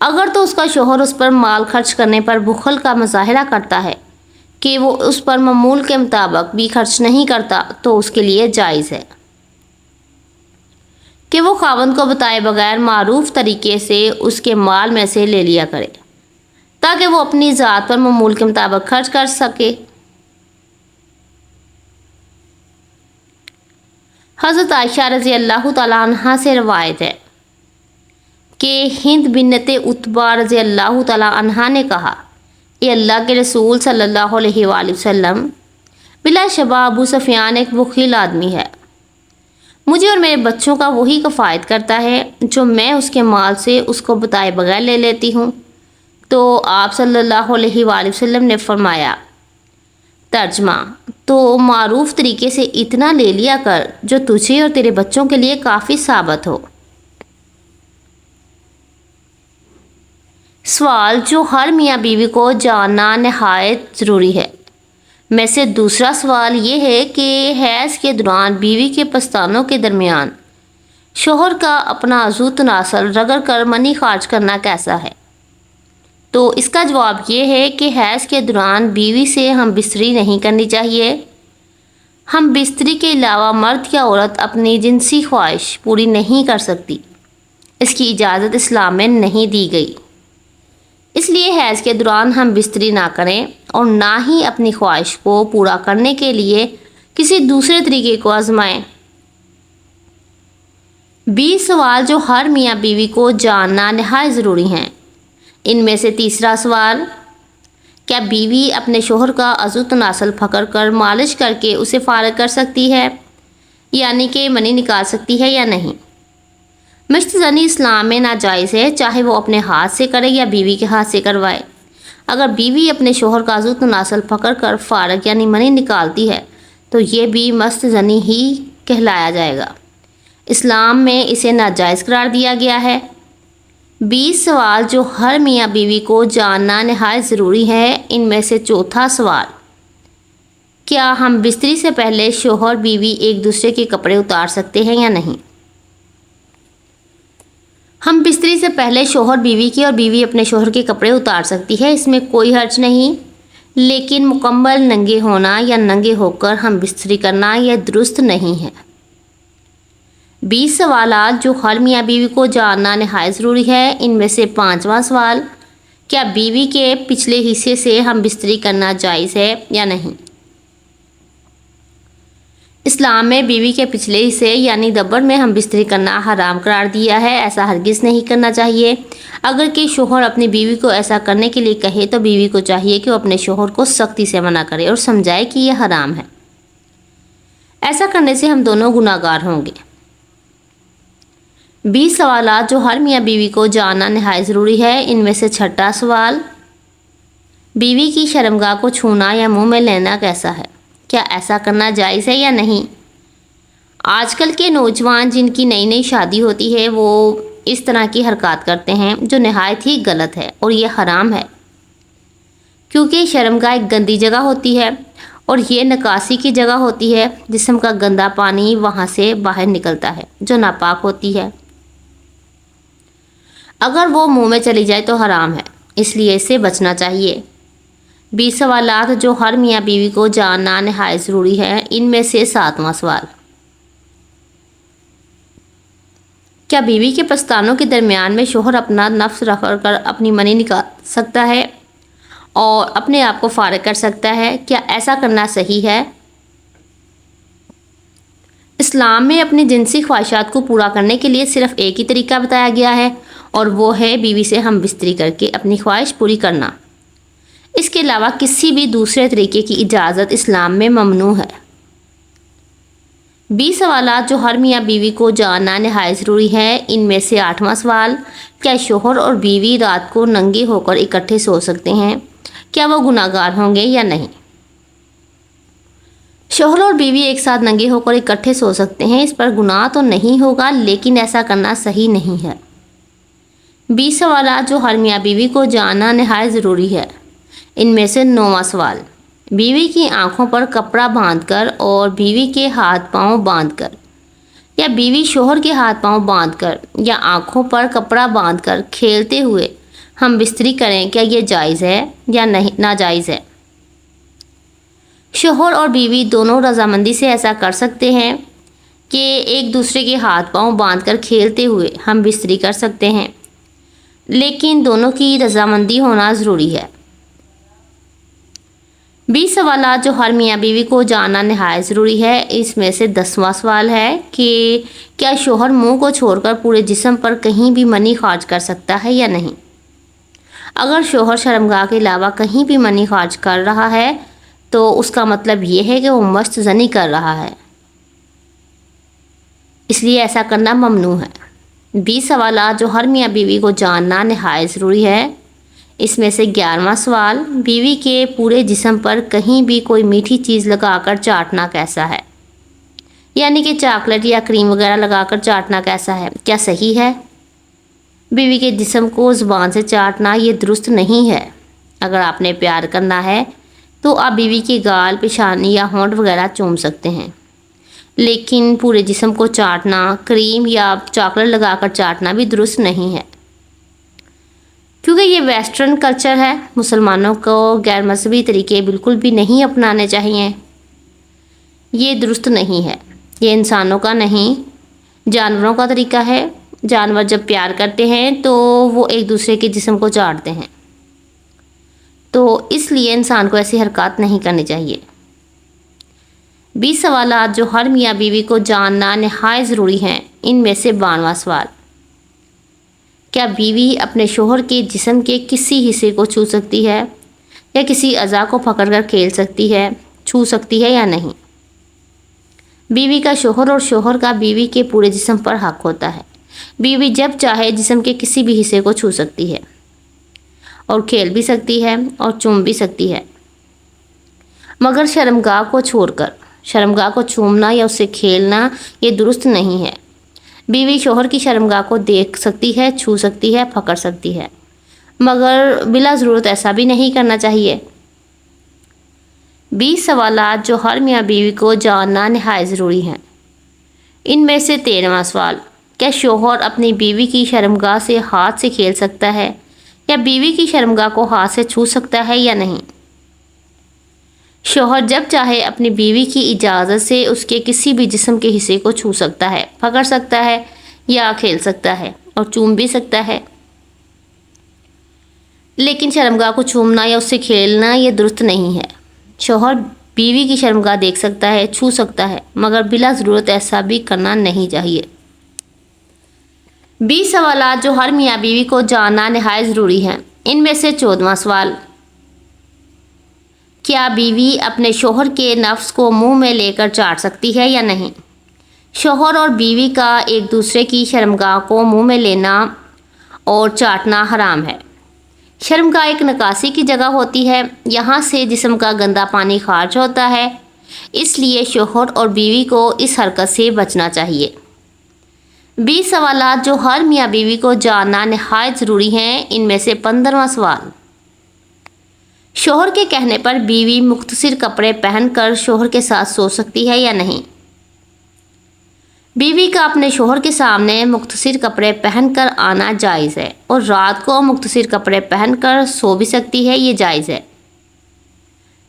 اگر تو اس کا شوہر اس پر مال خرچ کرنے پر بخل کا مظاہرہ کرتا ہے کہ وہ اس پر معمول کے مطابق بھی خرچ نہیں کرتا تو اس کے لیے جائز ہے کہ وہ خاوند کو بتائے بغیر معروف طریقے سے اس کے مال میں سے لے لیا کرے تاکہ وہ اپنی ذات پر معمول کے مطابق خرچ کر سکے۔ حضرت عائشہ رضی اللہ تعالیٰ عنہ سے روایت ہے کہ ہند بنت عتبہ رضی اللہ تعالیٰ عنہ نے کہا، اے اللہ کے رسول صلی اللہ علیہ وآلہ وسلم، بلا شبہ ابو سفیان ایک بخیل آدمی ہے۔ مجھے اور میرے بچوں کا وہی کفایت کرتا ہے جو میں اس کے مال سے اس کو بتائے بغیر لے لیتی ہوں۔ تو آپ صلی اللہ علیہ وآلہ وسلم نے فرمایا، ترجمہ، تو معروف طریقے سے اتنا لے لیا کر جو تجھے اور تیرے بچوں کے لیے کافی ثابت ہو۔ سوال جو ہر میاں بیوی کو جاننا نہایت ضروری ہے میں سے دوسرا سوال یہ ہے کہ حیض کے دوران بیوی کے پستانوں کے درمیان شوہر کا اپنا عضو تناسل رگڑ کر منی خارج کرنا کیسا ہے؟ تو اس کا جواب یہ ہے کہ حیض کے دوران بیوی سے ہم بستری نہیں کرنی چاہیے۔ ہم بستری کے علاوہ مرد یا عورت اپنی جنسی خواہش پوری نہیں کر سکتی، اس کی اجازت اسلام میں نہیں دی گئی۔ اس لیے حیض کے دوران ہم بستری نہ کریں اور نہ ہی اپنی خواہش کو پورا کرنے کے لیے کسی دوسرے طریقے کو آزمائیں۔ 20 سوال جو ہر میاں بیوی کو جاننا نہایت ضروری ہیں۔ ان میں سے تیسرا سوال، کیا بیوی اپنے شوہر کا عضو تناسل پکڑ کر مالش کر کے اسے فارغ کر سکتی ہے، یعنی کہ منی نکال سکتی ہے یا نہیں؟ مشت زنی اسلام میں ناجائز ہے، چاہے وہ اپنے ہاتھ سے کرے یا بیوی کے ہاتھ سے کروائے۔ اگر بیوی اپنے شوہر کا عضو تناسل پکڑ کر فارغ یعنی منی نکالتی ہے تو یہ بھی مست زنی ہی کہلایا جائے گا۔ اسلام میں اسے ناجائز قرار دیا گیا ہے۔ 20 سوال جو ہر میاں بیوی کو جاننا نہایت ضروری ہے۔ ان میں سے چوتھا سوال، کیا ہم بستری سے پہلے شوہر بیوی ایک دوسرے کے کپڑے اتار سکتے ہیں یا نہیں؟ ہم بستری سے پہلے شوہر بیوی کے اور بیوی اپنے شوہر کے کپڑے اتار سکتی ہے، اس میں کوئی حرج نہیں، لیکن مکمل ننگے ہونا یا ننگے ہو کر ہم بستری کرنا یہ درست نہیں ہے۔ 20 سوالات جو ہر میاں بیوی کو جاننا نہایت ضروری ہے۔ ان میں سے 5واں سوال، کیا بیوی کے پچھلے حصے سے ہم بستری کرنا جائز ہے یا نہیں؟ اسلام میں بیوی کے پچھلے حصے یعنی دبر میں ہم بستری کرنا حرام قرار دیا ہے، ایسا ہرگز نہیں کرنا چاہیے۔ اگر کہ شوہر اپنی بیوی کو ایسا کرنے کے لیے کہے تو بیوی کو چاہیے کہ وہ اپنے شوہر کو سختی سے منع کرے اور سمجھائے کہ یہ حرام ہے۔ ایسا کرنے سے ہم دونوں گناہ گار ہوں گے۔ 20 سوالات جو ہر میاں بیوی کو جاننا نہایت ضروری ہے۔ ان میں سے 6واں سوال، بیوی کی شرمگاہ کو چھونا یا منہ میں لینا کیسا ہے؟ کیا ایسا کرنا جائز ہے یا نہیں؟ آج کل کے نوجوان جن کی نئی نئی شادی ہوتی ہے وہ اس طرح کی حرکات کرتے ہیں جو نہایت ہی غلط ہے اور یہ حرام ہے، کیونکہ شرمگاہ ایک گندی جگہ ہوتی ہے اور یہ نکاسی کی جگہ ہوتی ہے۔ جسم کا گندا پانی وہاں سے باہر نکلتا ہے جو ناپاک ہوتی ہے۔ اگر وہ منہ میں چلی جائے تو حرام ہے، اس لیے اس سے بچنا چاہیے۔ 20 سوالات جو ہر میاں بیوی کو جاننا نہایت ضروری ہے۔ ان میں سے 7واں سوال، کیا بیوی کے پستانوں کے درمیان میں شوہر اپنا نفس رکھ کر اپنی منی نکال سکتا ہے اور اپنے آپ کو فارغ کر سکتا ہے؟ کیا ایسا کرنا صحیح ہے؟ اسلام میں اپنی جنسی خواہشات کو پورا کرنے کے لیے صرف ایک ہی طریقہ بتایا گیا ہے اور وہ ہے بیوی سے ہم بستری کر کے اپنی خواہش پوری کرنا۔ اس کے علاوہ کسی بھی دوسرے طریقے کی اجازت اسلام میں ممنوع ہے۔ 20 سوالات جو ہر میاں بیوی کو جاننا نہایت ضروری ہے۔ ان میں سے 8واں سوال، کیا شوہر اور بیوی رات کو ننگے ہو کر اکٹھے سو سکتے ہیں؟ کیا وہ گناہ گار ہوں گے یا نہیں؟ شوہر اور بیوی ایک ساتھ ننگے ہو کر اکٹھے سو سکتے ہیں، اس پر گناہ تو نہیں ہوگا لیکن ایسا کرنا صحیح نہیں ہے۔ 20 سوالات جو ہر میاں بیوی کو جاننا نہایت ضروری ہے۔ ان میں سے 9واں سوال، بیوی کی آنکھوں پر کپڑا باندھ کر اور بیوی کے ہاتھ پاؤں باندھ کر یا بیوی شوہر کے ہاتھ پاؤں باندھ کر یا آنکھوں پر کپڑا باندھ کر کھیلتے ہوئے ہم بستری کریں، کیا یہ جائز ہے یا نہیں ناجائز ہے؟ شوہر اور بیوی دونوں رضامندی سے ایسا کر سکتے ہیں کہ ایک دوسرے کے ہاتھ پاؤں باندھ کر کھیلتے ہوئے ہم بستری کر سکتے ہیں، لیکن دونوں کی رضامندی ہونا ضروری ہے۔ 20 سوالات جو ہر میاں بیوی کو جاننا نہایت ضروری ہے۔ اس میں سے 10واں سوال ہے کہ کیا شوہر منہ کو چھوڑ کر پورے جسم پر کہیں بھی منی خارج کر سکتا ہے یا نہیں؟ اگر شوہر شرمگاہ کے علاوہ کہیں بھی منی خارج کر رہا ہے تو اس کا مطلب یہ ہے کہ وہ مست زنی کر رہا ہے، اس لیے ایسا کرنا ممنوع ہے۔ 20 سوالات جو ہر میاں بیوی کو جاننا نہایت ضروری ہے۔ اس میں سے 11واں سوال، بیوی کے پورے جسم پر کہیں بھی کوئی میٹھی چیز لگا کر چاٹنا کیسا ہے؟ یعنی کہ چاکلیٹ یا کریم وغیرہ لگا کر چاٹنا کیسا ہے، کیا صحیح ہے؟ بیوی کے جسم کو زبان سے چاٹنا یہ درست نہیں ہے۔ اگر آپ نے پیار کرنا ہے تو آپ بیوی کے گال، پیشانی یا ہونٹ وغیرہ چوم سکتے ہیں، لیکن پورے جسم کو چاٹنا، کریم یا چاکلیٹ لگا کر چاٹنا بھی درست نہیں ہے، کیونکہ یہ ویسٹرن کلچر ہے۔ مسلمانوں کو غیر مذہبی طریقے بالکل بھی نہیں اپنانے چاہیے، یہ درست نہیں ہے، یہ انسانوں کا نہیں جانوروں کا طریقہ ہے۔ جانور جب پیار کرتے ہیں تو وہ ایک دوسرے کے جسم کو چاٹتے ہیں، تو اس لیے انسان کو ایسی حرکات نہیں کرنی چاہیے۔ 20 سوالات جو ہر میاں بیوی کو جاننا نہایت ضروری ہیں۔ ان میں سے 92واں سوال، کیا بیوی اپنے شوہر کے جسم کے کسی حصے کو چھو سکتی ہے یا کسی اعضاء کو پکڑ کر کھیل سکتی ہے، چھو سکتی ہے یا نہیں؟ بیوی کا شوہر اور شوہر کا بیوی کے پورے جسم پر حق ہوتا ہے۔ بیوی جب چاہے جسم کے کسی بھی حصے کو چھو سکتی ہے اور کھیل بھی سکتی ہے اور چوم بھی سکتی ہے، مگر شرمگاہ کو چھوڑ کر۔ شرمگاہ کو چومنا یا اس سے کھیلنا یہ درست نہیں ہے۔ بیوی شوہر کی شرمگاہ کو دیکھ سکتی ہے، چھو سکتی ہے، پکڑ سکتی ہے، مگر بلا ضرورت ایسا بھی نہیں کرنا چاہیے۔ 20 سوالات جو ہر میاں بیوی کو جاننا نہایت ضروری ہیں۔ ان میں سے 13واں سوال، کیا شوہر اپنی بیوی کی شرمگاہ سے ہاتھ سے کھیل سکتا ہے یا بیوی کی شرمگاہ کو ہاتھ سے چھو سکتا ہے یا نہیں؟ شوہر جب چاہے اپنی بیوی کی اجازت سے اس کے کسی بھی جسم کے حصے کو چھو سکتا ہے، پکڑ سکتا ہے یا کھیل سکتا ہے اور چوم بھی سکتا ہے، لیکن شرمگاہ کو چومنا یا اس سے کھیلنا یہ درست نہیں ہے۔ شوہر بیوی کی شرمگاہ دیکھ سکتا ہے، چھو سکتا ہے، مگر بلا ضرورت ایسا بھی کرنا نہیں چاہیے۔ 20 سوالات جو ہر میاں بیوی کو جاننا نہایت ضروری ہیں۔ ان میں سے 14واں سوال، کیا بیوی اپنے شوہر کے نفس کو منہ میں لے کر چاٹ سکتی ہے یا نہیں؟ شوہر اور بیوی کا ایک دوسرے کی شرمگاہ کو منہ میں لینا اور چاٹنا حرام ہے۔ شرمگاہ ایک نکاسی کی جگہ ہوتی ہے، یہاں سے جسم کا گندا پانی خارج ہوتا ہے، اس لیے شوہر اور بیوی کو اس حرکت سے بچنا چاہیے۔ 20 سوالات جو ہر میاں بیوی کو جاننا نہایت ضروری ہیں۔ ان میں سے 15واں سوال، شوہر کے کہنے پر بیوی مختصر کپڑے پہن کر شوہر کے ساتھ سو سکتی ہے یا نہیں؟ بیوی کا اپنے شوہر کے سامنے مختصر کپڑے پہن کر آنا جائز ہے اور رات کو مختصر کپڑے پہن کر سو بھی سکتی ہے، یہ جائز ہے۔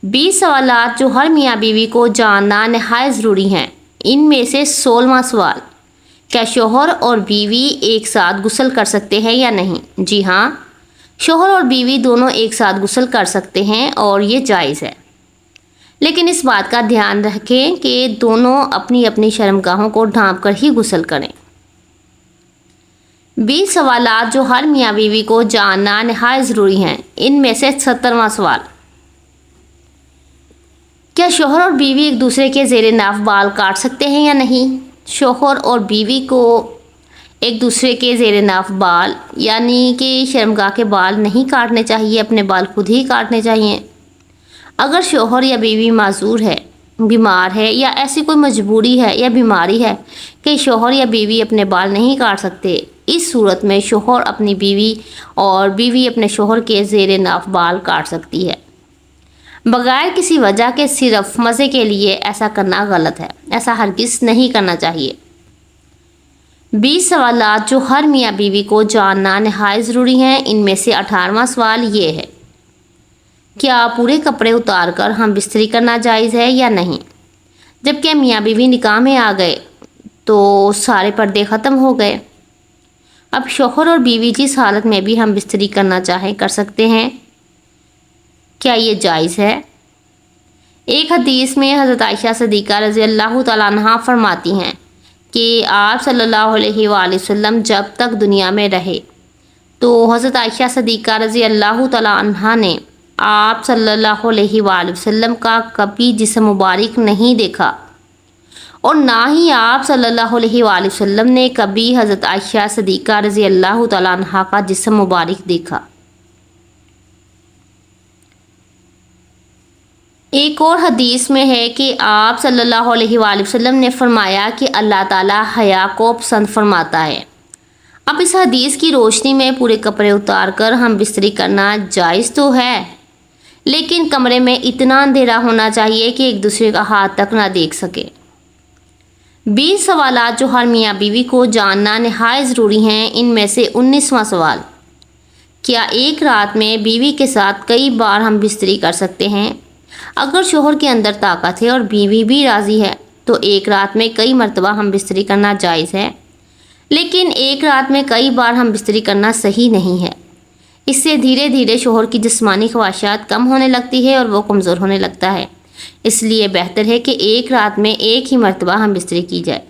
20 سوالات جو ہر میاں بیوی کو جاننا نہایت ضروری ہیں۔ ان میں سے 16واں سوال، کیا شوہر اور بیوی ایک ساتھ غسل کر سکتے ہیں یا نہیں؟ جی ہاں، شوہر اور بیوی دونوں ایک ساتھ غسل کر سکتے ہیں اور یہ جائز ہے، لیکن اس بات کا دھیان رکھیں کہ دونوں اپنی اپنی شرمگاہوں کو ڈھانپ کر ہی غسل کریں۔ 20 سوالات جو ہر میاں بیوی کو جاننا نہایت ضروری ہیں۔ ان میں سے 17واں سوال، کیا شوہر اور بیوی ایک دوسرے کے زیر ناف بال کاٹ سکتے ہیں یا نہیں؟ شوہر اور بیوی کو ایک دوسرے کے زیر ناف بال یعنی کہ شرمگاہ کے بال نہیں کاٹنے چاہیے، اپنے بال خود ہی کاٹنے چاہیے۔ اگر شوہر یا بیوی معذور ہے، بیمار ہے یا ایسی کوئی مجبوری ہے یا بیماری ہے کہ شوہر یا بیوی اپنے بال نہیں کاٹ سکتے، اس صورت میں شوہر اپنی بیوی اور بیوی اپنے شوہر کے زیر ناف بال کاٹ سکتی ہے، بغیر کسی وجہ کے صرف مزے کے لیے۔ ایسا کرنا غلط ہے، ایسا ہرگز نہیں کرنا چاہیے۔ 20 سوالات جو ہر میاں بیوی کو جاننا نہایت ضروری ہیں۔ ان میں سے 18واں سوال یہ ہے، کیا پورے کپڑے اتار کر ہم بستری کرنا جائز ہے یا نہیں؟ جبکہ میاں بیوی نکاح میں آ گئے تو سارے پردے ختم ہو گئے۔ اب شوہر اور بیوی جس حالت میں بھی ہم بستری کرنا چاہیں کر سکتے ہیں، کیا یہ جائز ہے؟ ایک حدیث میں حضرت عائشہ صدیقہ رضی اللہ تعالیٰ عنہا فرماتی ہیں کہ آپ صلی اللہ علیہ وآلہ وسلم جب تک دنیا میں رہے تو حضرت عائشہ صدیقہ رضی اللہ تعالیٰ عنہا نے آپ صلی اللہ علیہ وآلہ وسلم کا کبھی جسم مبارک نہیں دیکھا، اور نہ ہی آپ صلی اللہ علیہ وآلہ وسلم نے کبھی حضرت عائشہ صدیقہ رضی اللہ تعالیٰ عنہا کا جسم مبارک دیکھا۔ ایک اور حدیث میں ہے کہ آپ صلی اللہ علیہ وآلہ وسلم نے فرمایا کہ اللہ تعالیٰ حیا کو پسند فرماتا ہے۔ اب اس حدیث کی روشنی میں پورے کپڑے اتار کر ہم بستری کرنا جائز تو ہے، لیکن کمرے میں اتنا اندھیرا ہونا چاہیے کہ ایک دوسرے کا ہاتھ تک نہ دیکھ سکے۔ 20 سوالات جو ہر میاں بیوی کو جاننا نہایت ضروری ہیں۔ ان میں سے 19واں سوال، کیا ایک رات میں بیوی کے ساتھ کئی بار ہم بستری کر سکتے ہیں؟ اگر شوہر کے اندر طاقت ہے اور بیوی بھی راضی ہے تو ایک رات میں کئی مرتبہ ہم بستری کرنا جائز ہے، لیکن ایک رات میں کئی بار ہم بستری کرنا صحیح نہیں ہے۔ اس سے دھیرے دھیرے شوہر کی جسمانی خواہشات کم ہونے لگتی ہے اور وہ کمزور ہونے لگتا ہے۔ اس لیے بہتر ہے کہ ایک رات میں ایک ہی مرتبہ ہم بستری کی جائے۔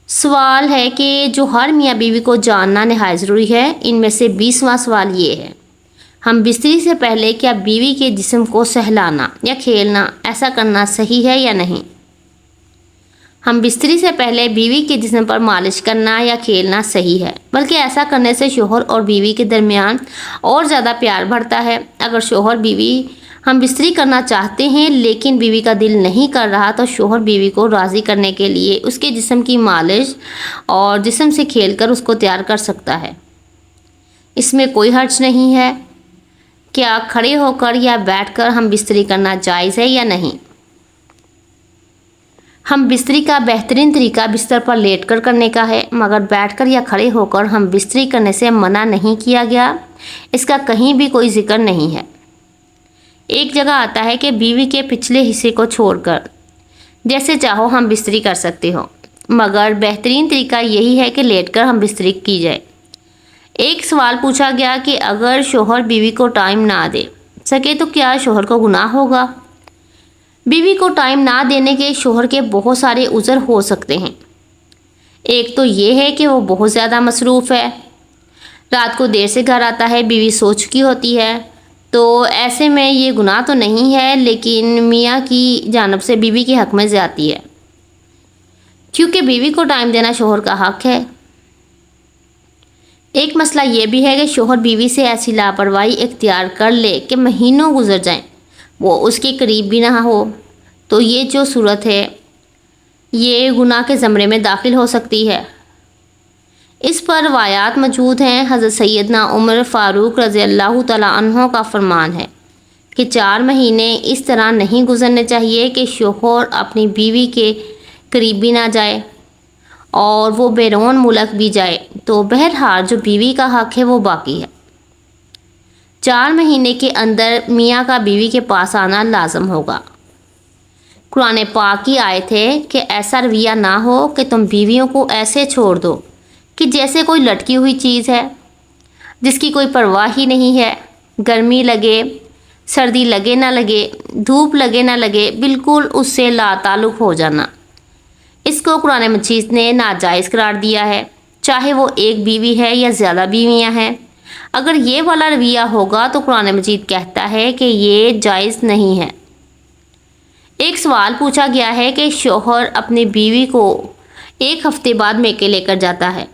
سوال ہے کہ جو ہر میاں بیوی کو جاننا نہایت ضروری ہے۔ ان میں سے 20واں سوال یہ ہے، ہم بستری سے پہلے کیا بیوی کے جسم کو سہلانا یا کھیلنا ایسا کرنا صحیح ہے یا نہیں؟ ہم بستری سے پہلے بیوی کے جسم پر مالش کرنا یا کھیلنا صحیح ہے، بلکہ ایسا کرنے سے شوہر اور بیوی کے درمیان اور زیادہ پیار بڑھتا ہے۔ اگر شوہر بیوی ہم بستری کرنا چاہتے ہیں لیکن بیوی کا دل نہیں کر رہا تو شوہر بیوی کو راضی کرنے کے لیے اس کے جسم کی مالش اور جسم سے کھیل کر اس کو تیار کر سکتا ہے۔ اس میں کوئی حرج نہیں ہے۔ کیا کھڑے ہو کر یا بیٹھ کر ہم بستری کرنا جائز ہے یا نہیں؟ ہم بستری کا بہترین طریقہ بستر پر لیٹ کر کرنے کا ہے، مگر بیٹھ کر یا کھڑے ہو کر ہم بستری کرنے سے منع نہیں کیا گیا۔ اس کا کہیں بھی کوئی ذکر نہیں ہے۔ ایک جگہ آتا ہے کہ بیوی کے پچھلے حصے کو چھوڑ کر جیسے چاہو ہم بستری کر سکتے ہو، مگر بہترین طریقہ یہی ہے کہ لیٹ کر ہم بستری کی جائے۔ ایک سوال پوچھا گیا کہ اگر شوہر بیوی کو ٹائم نہ دے سکے تو کیا شوہر کو گناہ ہوگا؟ بیوی کو ٹائم نہ دینے کے شوہر کے بہت سارے عذر ہو سکتے ہیں۔ ایک تو یہ ہے کہ وہ بہت زیادہ مصروف ہے، رات کو دیر سے گھر آتا ہے، بیوی سو چکی ہوتی ہے، تو ایسے میں یہ گناہ تو نہیں ہے، لیکن میاں کی جانب سے بیوی کے حق میں زیادتی ہے، کیونکہ بیوی کو ٹائم دینا شوہر کا حق ہے۔ ایک مسئلہ یہ بھی ہے کہ شوہر بیوی سے ایسی لاپرواہی اختیار کر لے کہ مہینوں گزر جائیں وہ اس کے قریب بھی نہ ہو، تو یہ جو صورت ہے یہ گناہ کے زمرے میں داخل ہو سکتی ہے۔ اس پر روایات موجود ہیں۔ حضرت سیدنا عمر فاروق رضی اللہ تعالیٰ عنہ کا فرمان ہے کہ 4 مہینے اس طرح نہیں گزرنے چاہیے کہ شوہر اپنی بیوی کے قریب بھی نہ جائے، اور وہ بیرون ملک بھی جائے تو بہرحال جو بیوی کا حق ہے وہ باقی ہے۔ 4 مہینے کے اندر میاں کا بیوی کے پاس آنا لازم ہوگا۔ قرآن پاک کی آیت ہے کہ ایسا رویہ نہ ہو کہ تم بیویوں کو ایسے چھوڑ دو کہ جیسے کوئی لٹکی ہوئی چیز ہے جس کی کوئی پرواہ ہی نہیں ہے، گرمی لگے، سردی لگے نہ لگے، دھوپ لگے نہ لگے، بالکل اس سے لا تعلق ہو جانا۔ اس کو قرآن مجید نے ناجائز قرار دیا ہے، چاہے وہ ایک بیوی ہے یا زیادہ بیویاں ہیں۔ اگر یہ والا رویہ ہوگا تو قرآن مجید کہتا ہے کہ یہ جائز نہیں ہے۔ ایک سوال پوچھا گیا ہے کہ شوہر اپنی بیوی کو 1 ہفتے بعد میکے لے کر جاتا ہے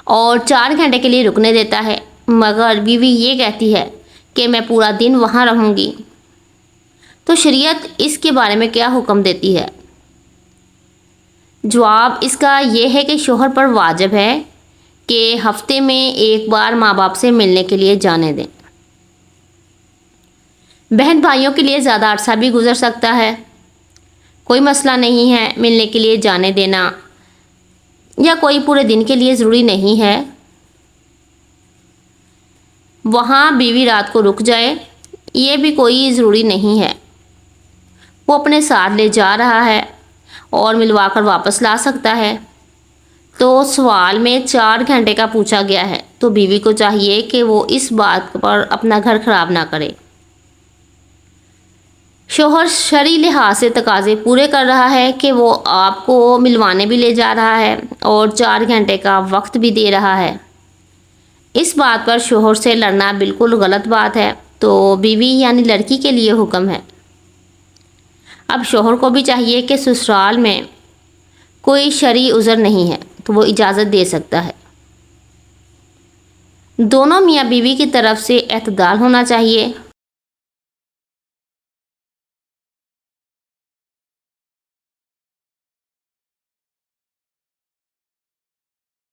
اور 4 گھنٹے کے لیے رکنے دیتا ہے، مگر بیوی یہ کہتی ہے کہ میں پورا دن وہاں رہوں گی، تو شریعت اس کے بارے میں کیا حکم دیتی ہے؟ جواب اس کا یہ ہے کہ شوہر پر واجب ہے کہ ہفتے میں 1 بار ماں باپ سے ملنے کے لیے جانے دیں۔ بہن بھائیوں کے لیے زیادہ عرصہ بھی گزر سکتا ہے۔ کوئی مسئلہ نہیں ہے ملنے کے لیے جانے دینا، یا کوئی پورے دن کے لیے ضروری نہیں ہے۔ وہاں بیوی رات کو رک جائے، یہ بھی کوئی ضروری نہیں ہے۔ وہ اپنے ساتھ لے جا رہا ہے اور ملوا کر واپس لا سکتا ہے۔ تو سوال میں 4 گھنٹے کا پوچھا گیا ہے، تو بیوی کو چاہیے کہ وہ اس بات پر اپنا گھر خراب نہ کرے۔ شوہر شرعی لحاظ سے تقاضے پورے کر رہا ہے کہ وہ آپ کو ملوانے بھی لے جا رہا ہے اور 4 گھنٹے کا وقت بھی دے رہا ہے۔ اس بات پر شوہر سے لڑنا بالکل غلط بات ہے، تو بیوی یعنی لڑکی کے لیے حکم ہے۔ اب شوہر کو بھی چاہیے کہ سسرال میں کوئی شرعی عذر نہیں ہے تو وہ اجازت دے سکتا ہے۔ دونوں میاں بیوی کی طرف سے اعتدال ہونا چاہیے۔